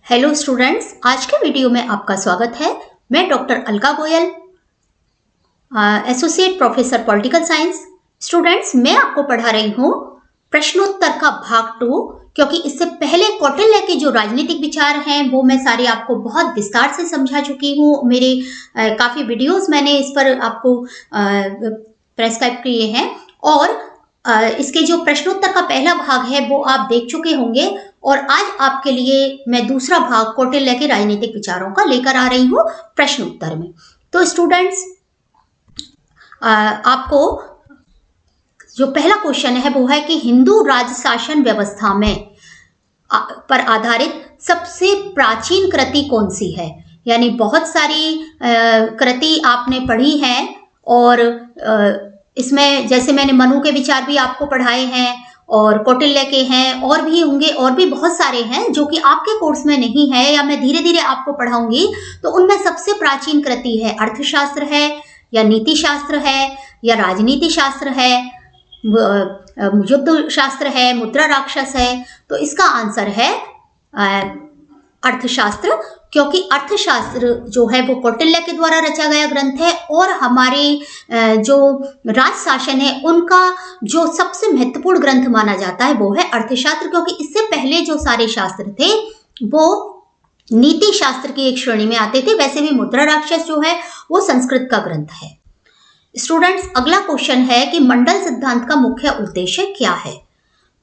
Hello students, आज के video में आपका स्वागत है। मैं doctor Alka Goyal, associate professor political science. Students, मैं आपको पढ़ा रही हूँ प्रश्नोत्तर का भाग 2, क्योंकि इससे पहले कौटिल्य के जो राजनीतिक विचार हैं वो मैं सारे आपको बहुत विस्तार से समझा चुकी हूँ। मेरे काफ़ी वीडियोस मैंने इस पर आपको प्रेस्क्राइब किए हैं और इसके जो प्रश्नोत्तर का पहला भाग है वो आप देख चुके होंगे। और आज आपके लिए मैं दूसरा भाग कौटिल्य के राजनीतिक विचारों का लेकर आ रही हूँ प्रश्नोत्तर में। तो स्टूडेंट्स, आपको जो पहला क्वेश्चन है वो है कि हिंदू राज शासन व्यवस्था में पर आधारित सबसे प्राचीन कृति कौन सी है। यानी बहुत सारी कृति आपने पढ़ी है और इसमें जैसे मैंने मनु के विचार भी आपको पढ़ाए हैं और कौटिल्य के हैं, और भी होंगे, और भी बहुत सारे हैं जो कि आपके कोर्स में नहीं है या मैं धीरे धीरे आपको पढ़ाऊंगी। तो उनमें सबसे प्राचीन कृति है अर्थशास्त्र है या नीति शास्त्र है या राजनीति शास्त्र है, युद्ध शास्त्र है, मुद्रा राक्षस है। तो इसका आंसर है अर्थशास्त्र, क्योंकि अर्थशास्त्र जो है वो कौटिल्य के द्वारा रचा गया ग्रंथ है और हमारे जो राज शासन है उनका जो सबसे महत्वपूर्ण ग्रंथ माना जाता है वो है अर्थशास्त्र, क्योंकि इससे पहले जो सारे शास्त्र थे वो नीति शास्त्र की एक श्रेणी में आते थे। वैसे भी मुद्रा राक्षस जो है वो संस्कृत का ग्रंथ है। स्टूडेंट्स, अगला क्वेश्चन है कि मंडल सिद्धांत का मुख्य उद्देश्य क्या है।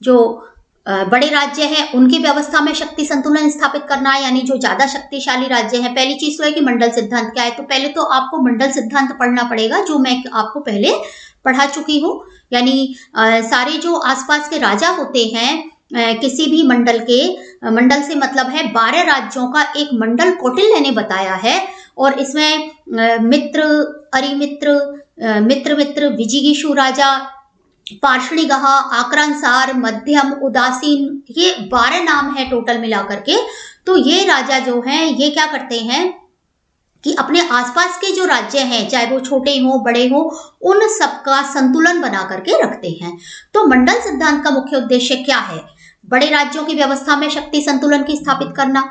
जो बड़े राज्य हैं उनकी व्यवस्था में शक्ति संतुलन स्थापित करना, यानी जो ज्यादा शक्तिशाली राज्य हैं। पहली चीज तो है कि मंडल सिद्धांत क्या है। तो पहले तो आपको मंडल सिद्धांत पढ़ना पड़ेगा, जो मैं आपको पहले पढ़ा चुकी हूँ। यानी सारे जो आसपास के राजा होते हैं किसी भी मंडल के, मंडल से मतलब है 12 राज्यों का एक मंडल कौटिल्य ने बताया है। और इसमें मित्र, अरिमित्र, मित्र, विजिगीषु राजा, पार्षणिगः, आक्रांसार, मध्यम, उदासीन, ये 12 नाम है टोटल मिलाकर के। तो ये राजा जो हैं ये क्या करते हैं कि अपने आसपास के जो राज्य हैं, चाहे वो छोटे हो बड़े हो, उन सबका संतुलन बना करके रखते हैं। तो मंडल सिद्धांत का मुख्य उद्देश्य क्या है? बड़े राज्यों की व्यवस्था में शक्ति संतुलन की स्थापित करना,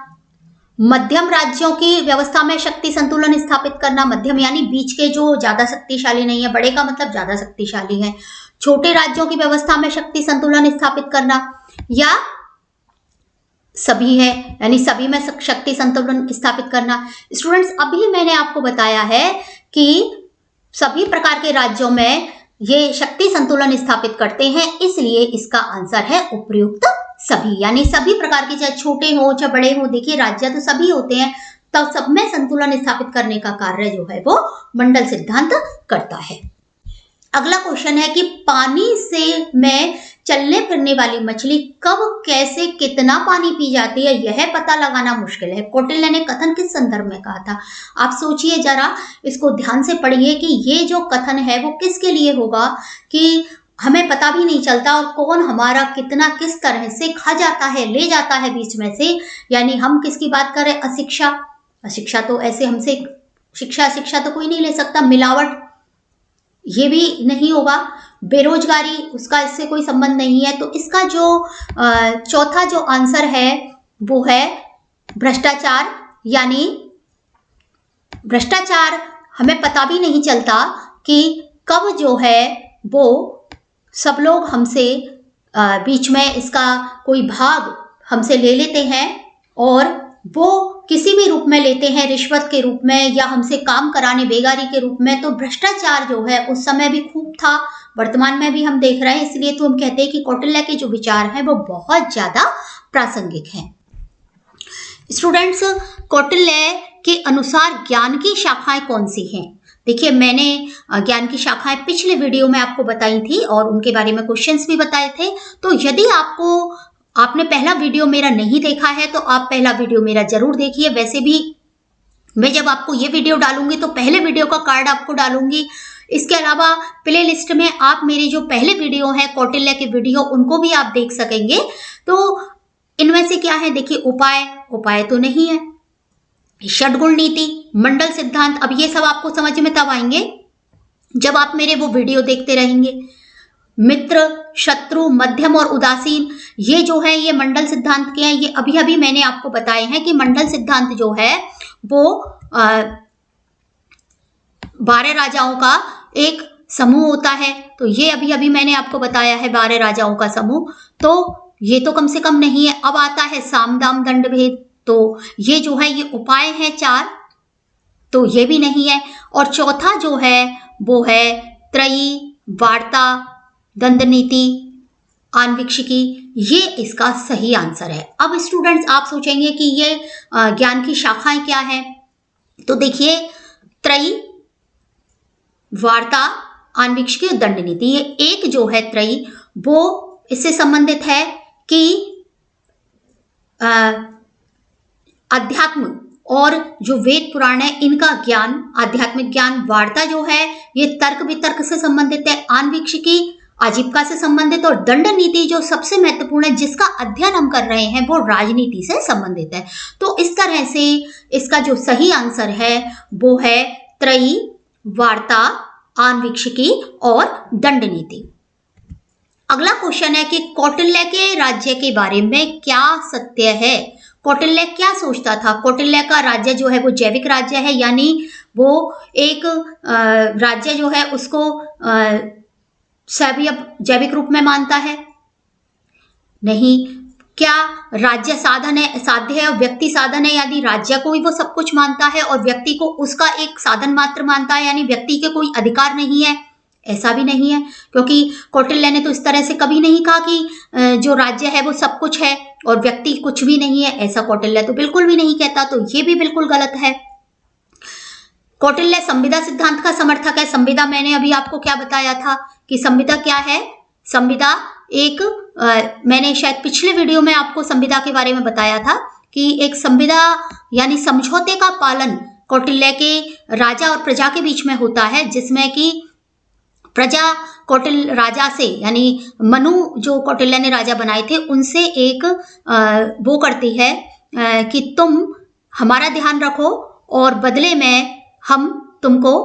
मध्यम राज्यों की व्यवस्था में शक्ति संतुलन स्थापित करना। मध्यम यानी बीच के जो ज्यादा शक्तिशाली नहीं है, बड़े का मतलब ज्यादा शक्तिशाली है। छोटे राज्यों की व्यवस्था में शक्ति संतुलन स्थापित करना, या सभी है यानी सभी में शक्ति संतुलन स्थापित करना। स्टूडेंट्स, अभी मैंने आपको बताया है कि सभी प्रकार के राज्यों में ये शक्ति संतुलन स्थापित करते हैं, इसलिए इसका आंसर है उपयुक्त सभी। यानी सभी प्रकार के, चाहे छोटे हो चाहे बड़े हो, देखिए राज्य तो सभी होते हैं, तो सब में संतुलन स्थापित करने का कार्य जो है वो मंडल सिद्धांत करता है। अगला क्वेश्चन है कि पानी से में चलने फिरने वाली मछली कब, कैसे, कितना पानी पी जाती है, यह पता लगाना मुश्किल है। कौटिल्य ने कथन किस संदर्भ में कहा था? आप सोचिए जरा, इसको ध्यान से पढ़िए कि ये जो कथन है वो किसके लिए होगा कि हमें पता भी नहीं चलता और कौन हमारा कितना किस तरह से खा जाता है, ले जाता है बीच में से। यानी हम किसकी बात कर रहे हैं? अशिक्षा। अशिक्षा तो ऐसे हमसे शिक्षा तो कोई नहीं ले सकता। मिलावट, ये भी नहीं होगा। बेरोजगारी, उसका इससे कोई संबंध नहीं है। तो इसका जो चौथा जो आंसर है वो है भ्रष्टाचार। यानी भ्रष्टाचार हमें पता भी नहीं चलता कि कब जो है वो सब लोग हमसे बीच में इसका कोई भाग हमसे ले लेते हैं और वो किसी भी रूप में लेते हैं, रिश्वत के रूप में या हमसे काम कराने बेगारी के रूप में। तो भ्रष्टाचार जो है उस समय भी खूब था, वर्तमान में भी हम देख रहे हैं। इसलिए तो हम कहते हैं कि कौटिल्य के जो विचार हैं वो बहुत ज्यादा प्रासंगिक हैं। स्टूडेंट्स, कौटिल्य के अनुसार ज्ञान की शाखाएं कौन सी हैं? देखिए, मैंने ज्ञान की शाखाएं पिछले वीडियो में आपको बताई थी और उनके बारे में क्वेश्चंस भी बताए थे। तो यदि आपने पहला वीडियो मेरा नहीं देखा है तो आप पहला वीडियो मेरा जरूर देखिए। वैसे भी मैं जब आपको ये वीडियो डालूंगी तो पहले वीडियो का कार्ड आपको डालूंगी। इसके अलावा प्ले लिस्ट में आप मेरे जो पहले वीडियो हैं कौटिल्य के वीडियो, उनको भी आप देख सकेंगे। तो इनमें से क्या है? देखिए, उपाय तो नहीं है, षड्गुण नीति, मंडल सिद्धांत, अब ये सब आपको समझ में तब आएंगे जब आप मेरे वो वीडियो देखते रहेंगे। मित्र, शत्रु, मध्यम और उदासीन, ये जो है ये मंडल सिद्धांत के हैं। ये अभी अभी मैंने आपको बताए हैं कि मंडल सिद्धांत जो है वो 12 राजाओं का एक समूह होता है। तो ये अभी अभी मैंने आपको बताया है 12 राजाओं का समूह। तो ये तो कम से कम नहीं है। अब आता है साम दाम दंड भेद, तो ये जो है ये उपाय है 4, तो ये भी नहीं है। और चौथा जो है वो है त्रयी, वार्ता, दंड नीति, आन्वीक्षिकी, ये इसका सही आंसर है। अब स्टूडेंट्स आप सोचेंगे कि ये ज्ञान की शाखाएं क्या है, तो देखिए त्रयी, वार्ता, आन्वीक्षिकी और दंड नीति, ये एक जो है त्रयी वो इससे संबंधित है कि अध्यात्म और जो वेद पुराण है इनका ज्ञान, आध्यात्मिक ज्ञान। वार्ता जो है ये तर्क वितर्क से संबंधित है। आन्वीक्षिकी आजीविका से संबंधित, और दंड नीति जो सबसे महत्वपूर्ण है जिसका अध्ययन हम कर रहे हैं वो राजनीति से संबंधित है। तो इस तरह से इसका जो सही आंसर है वो है त्रयी, वार्ता, आन्वीक्षिकी और दंड नीति। अगला क्वेश्चन है कि कौटिल्य के राज्य के बारे में क्या सत्य है। कौटिल्य क्या सोचता था? कौटिल्य का राज्य जो है वो जैविक राज्य है, यानी वो एक राज्य जो है उसको जैविक रूप में मानता है? नहीं। क्या राज्य साधन है, साध्य है और व्यक्ति साधन है, यानी राज्य को ही वो सब कुछ मानता है और व्यक्ति को उसका एक साधन मात्र मानता है, यानी व्यक्ति के कोई अधिकार नहीं है? ऐसा भी नहीं है, क्योंकि कौटिल्य ने तो इस तरह से कभी नहीं कहा कि जो राज्य है वो सब कुछ है और व्यक्ति कुछ भी नहीं है। ऐसा कौटिल्य तो बिल्कुल भी नहीं कहता, तो ये भी बिल्कुल गलत है। कौटिल्य संविदा सिद्धांत का समर्थक है। संविदा मैंने अभी आपको क्या बताया था कि संविदा क्या है? संविदा एक मैंने शायद पिछले वीडियो में आपको संविदा के बारे में बताया था कि एक संविदा यानी समझौते का पालन कौटिल्य के राजा और प्रजा के बीच में होता है, जिसमें कि प्रजा कौटिल्य राजा से, यानी मनु जो कौटिल्य ने राजा बनाए थे उनसे एक वो करती है कि तुम हमारा ध्यान रखो और बदले में हम तुमको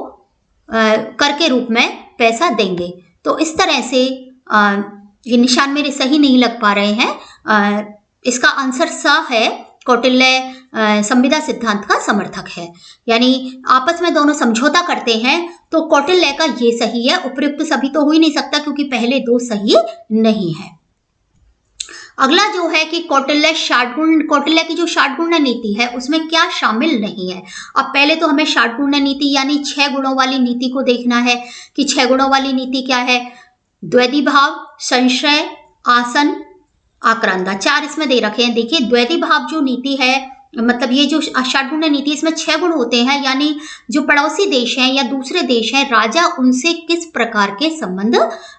कर के रूप में पैसा देंगे। तो इस तरह से ये निशान मेरे सही नहीं लग पा रहे हैं। इसका आंसर स है। कौटिल्य संविदा सिद्धांत का समर्थक है, यानी आपस में दोनों समझौता करते हैं। तो कौटिल्य का ये सही है, उपयुक्त सभी तो हो ही नहीं सकता क्योंकि पहले दो सही नहीं है। अगला जो है कि कौटिल्य की जो षाटगुण नीति है उसमें क्या शामिल नहीं है। अब पहले तो हमें षाटगुण नीति यानी 6 गुणों वाली नीति को देखना है कि 6 गुणों वाली नीति क्या है। द्वैधी भाव, संशय, आसन, आक्रांता, 4 इसमें दे रखे हैं। देखिए द्वैधी भाव जो नीति है, मतलब ये जो षाटगुण नीति, इसमें 6 गुण होते हैं, यानी जो पड़ोसी देश हैं या दूसरे देश हैं राजा उनसे किस प्रकार के संबंध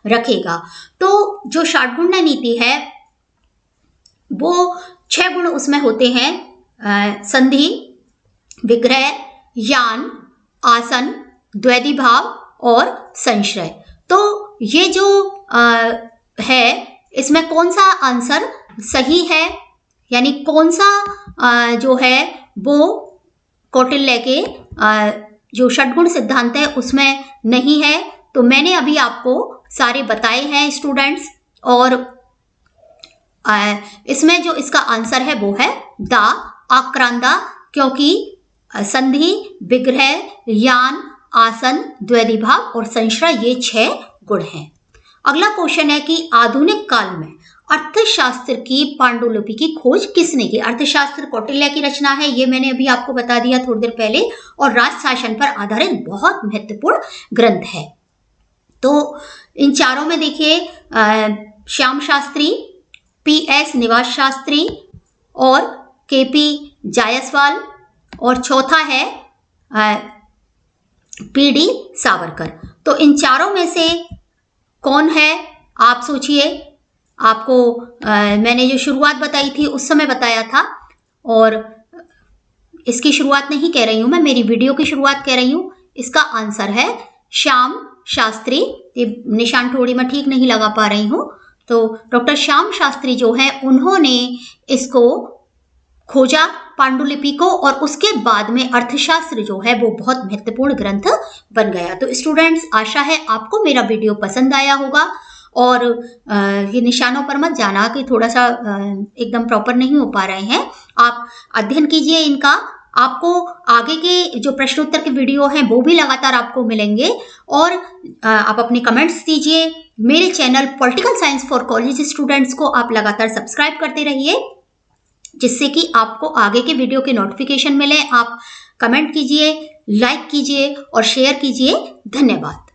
रखेगा। तो जो षाटगुण नीति है वो 6 गुण उसमें होते हैं, संधि, विग्रह, यान, आसन, द्वैधी भाव और संशय। तो ये जो है इसमें कौन सा आंसर सही है, यानी कौन सा जो है वो कौटिल्य के जो षटगुण सिद्धांत है उसमें नहीं है। तो मैंने अभी आपको सारे बताए हैं स्टूडेंट्स, और इसमें जो इसका आंसर है वो है द, आक्रांता, क्योंकि संधि, विग्रह, यान, आसन, द्वैधी भाव और संशय ये 6 गुण हैं। अगला क्वेश्चन है कि आधुनिक काल में अर्थशास्त्र की पांडुलिपि की खोज किसने की। अर्थशास्त्र कौटिल्य की रचना है, ये मैंने अभी आपको बता दिया थोड़ी देर पहले, और राजशासन पर आधारित बहुत महत्वपूर्ण ग्रंथ है। तो इन चारों में देखिए श्याम शास्त्री, PS निवास शास्त्री और KP जायसवाल, और चौथा है PD सावरकर। तो इन चारों में से कौन है आप सोचिए। आपको मैंने जो शुरुआत बताई थी उस समय बताया था, और इसकी शुरुआत नहीं कह रही हूं मैं, मेरी वीडियो की शुरुआत कह रही हूं। इसका आंसर है श्याम शास्त्री। ये निशान थोड़ी मैं ठीक नहीं लगा पा रही हूं। तो डॉक्टर श्याम शास्त्री जो है उन्होंने इसको खोजा पांडुलिपि को, और उसके बाद में अर्थशास्त्र जो है वो बहुत महत्वपूर्ण ग्रंथ बन गया। तो स्टूडेंट्स आशा है आपको मेरा वीडियो पसंद आया होगा, और ये निशानों पर मत जाना कि थोड़ा सा एकदम प्रॉपर नहीं हो पा रहे हैं। आप अध्ययन कीजिए इनका। आपको आगे के जो प्रश्नोत्तर के वीडियो हैं वो भी लगातार आपको मिलेंगे और आप अपने कमेंट्स दीजिए। मेरे channel political science for college students को आप लगातार सब्सक्राइब करते रहिए, जिससे कि आपको आगे के वीडियो के नोटिफिकेशन मिले। आप कमेंट कीजिए, लाइक कीजिए और शेयर कीजिए। धन्यवाद।